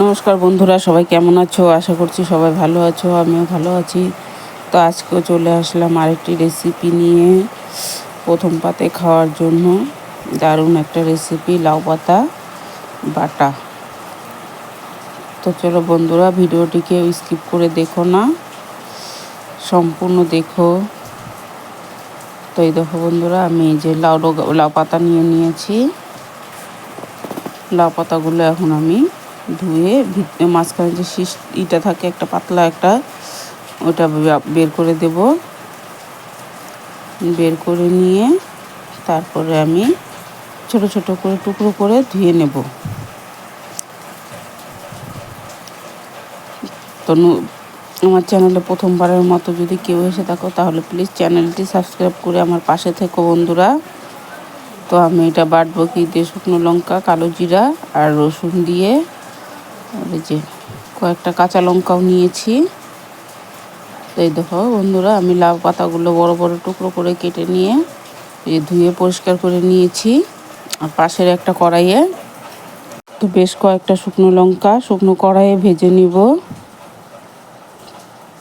নমস্কার বন্ধুরা, সবাই কেমন আছো? আশা করছি সবাই ভালো আছো, আমিও ভালো আছি। তো আজকেও চলে আসলাম আরেকটি রেসিপি নিয়ে, প্রথম পাতে খাওয়ার জন্য। দারুণ একটা রেসিপি, লাউ পাতা বাটা। তো চলো বন্ধুরা, ভিডিওটিকে স্কিপ করে দেখো না, সম্পূর্ণ দেখো। তো এই দেখো বন্ধুরা, আমি এই যে লাউ পাতা নিয়েছি। লাউ পাতাগুলো এখন আমি ধুয়ে মাঝখানে যে ইটা থাকে একটা পাতলা একটা, ওটা বের করে দেব। বের করে নিয়ে তারপরে আমি ছোট ছোট করে টুকরো করে ধুয়ে নেব। তো আমার চ্যানেলে প্রথমবারের মতো যদি কেউ এসে থাকো তাহলে প্লিজ চ্যানেলটি সাবস্ক্রাইব করে আমার পাশে থেকো বন্ধুরা। তো আমি এটা বাটবো কি দিয়ে, শুকনো লঙ্কা, কালো জিরা আর রসুন দিয়ে, এই যে কয়েকটা কাঁচা লঙ্কাও নিয়েছি। এই দেখো বন্ধুরা, আমি লাউ পাতাগুলো বড় বড় টুকরো করে কেটে নিয়ে ধুয়ে পরিষ্কার করে নিয়েছি। আর পাশের একটা কড়াইয়ে তো বেশ কয়েকটা শুকনো লঙ্কা শুকনো কড়াইয়ে ভেজে নিব।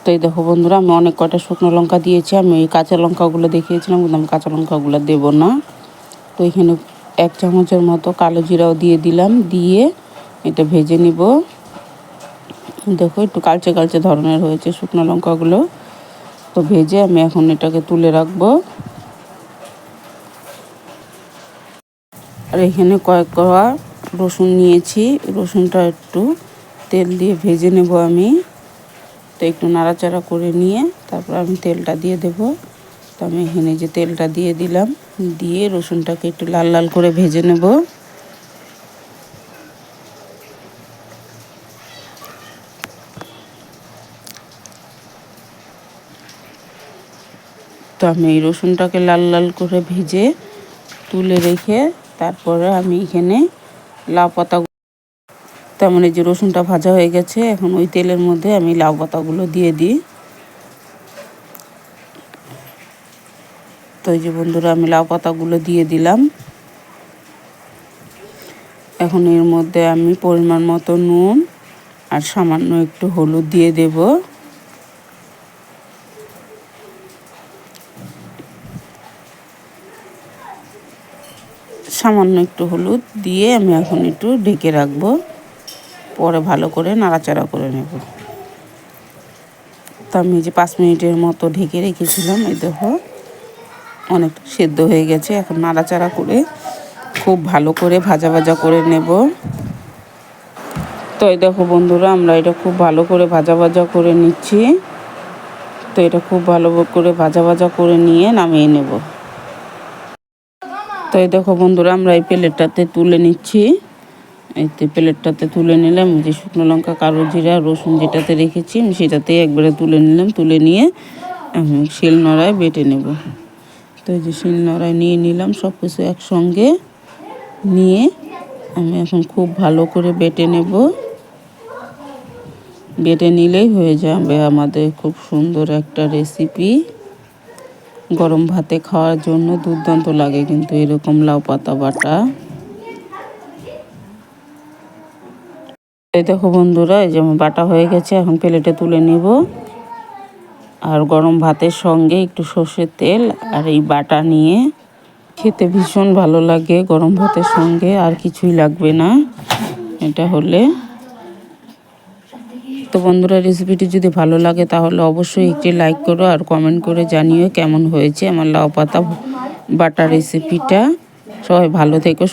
তো এই দেখো বন্ধুরা, আমি অনেক কয়টা শুকনো লঙ্কা দিয়েছি। আমি এই কাঁচা লঙ্কাগুলো দেখিয়েছিলাম, কিন্তু আমি কাঁচা লঙ্কাগুলো দেবো না। তো এখানে 1 চামচের মতো কালো জিরাও দিয়ে দিলাম, দিয়ে এটা ভেজে নিব। দেখো একটু কালচে কালচে ধরনের হয়েছে শুকনো লঙ্কাগুলো। তো ভেজে আমি এখন এটাকে তুলে রাখবো। আর এখানে কয়েক কোয়া রসুন নিয়েছি, রসুনটা একটু তেল দিয়ে ভেজে নেব আমি। তো একটু নাড়াচাড়া করে নিয়ে তারপর আমি তেলটা দিয়ে দেব। তো আমি এখানে যে তেলটা দিয়ে দিলাম, দিয়ে রসুনটাকে একটু লাল লাল করে ভেজে নেব। তো আমি এই রসুনটাকে লাল লাল করে ভেজে তুলে রেখে তারপরে আমি এখানে লাউ পাতা, তার মানে যে রসুনটা ভাজা হয়ে গেছে, এখন ওই তেলের মধ্যে আমি লাউ পাতাগুলো দিয়ে দিই। তো এই যে বন্ধুরা, আমি লাউ পাতাগুলো দিয়ে দিলাম। এখন এর মধ্যে আমি পরিমাণ মতো নুন আর সামান্য একটু হলুদ দিয়ে দেব। সামান্য একটু হলুদ দিয়ে আমি এখন একটু ঢেকে রাখবো, পরে ভালো করে নাড়াচাড়া করে নেব। তো আমি যে 5 মিনিটের মতো ঢেকে রেখেছিলাম, এই দেখো অনেকটা সেদ্ধ হয়ে গেছে। এখন নাড়াচাড়া করে খুব ভালো করে ভাজা ভাজা করে নেব। তো এই দেখো বন্ধুরা, আমরা এটা খুব ভালো করে ভাজা ভাজা করে নিচ্ছি। তো এটা খুব ভালো করে ভাজা ভাজা করে নিয়ে নামিয়ে নেব। তো এই দেখো বন্ধুরা, আমরা এই প্লেটটাতে তুলে নিচ্ছি। এই প্লেটটাতে তুলে নিলাম। যে শুকনো লঙ্কা, কালো জিরা, রসুন যেটাতে রেখেছি আমি সেটাতে একবারে তুলে নিলাম। তুলে নিয়ে আমি শিলনোড়ায় বেটে নেব। তো এই যে শিলনোড়ায় নিয়ে নিলাম সব কিছু একসঙ্গে নিয়ে আমি এখন খুব ভালো করে বেটে নেব। বেটে নিলেই হয়ে যাবে আমাদের খুব সুন্দর একটা রেসিপি। গরম ভাতে খাওয়ার জন্য দুর্দান্ত লাগে কিন্তু এরকম লাউ পাতা বাটা। এই দেখো বন্ধুরা, এই যে আমার বাটা হয়ে গেছে। এখন প্লেটে তুলে নেব। আর গরম ভাতের সঙ্গে একটু সর্ষের তেল আর এই বাটা নিয়ে খেতে ভীষণ ভালো লাগে গরম ভাতের সঙ্গে, আর কিছুই লাগবে না এটা হলে। তো বন্ধুরা, রেসিপিটি যদি ভালো লাগে তাহলে অবশ্যই একটি লাইক করো আর কমেন্ট করে জানিও কেমন হয়েছে আমার লাউ পাতা বাটা রেসিপিটা। সবাই ভালো থেকো।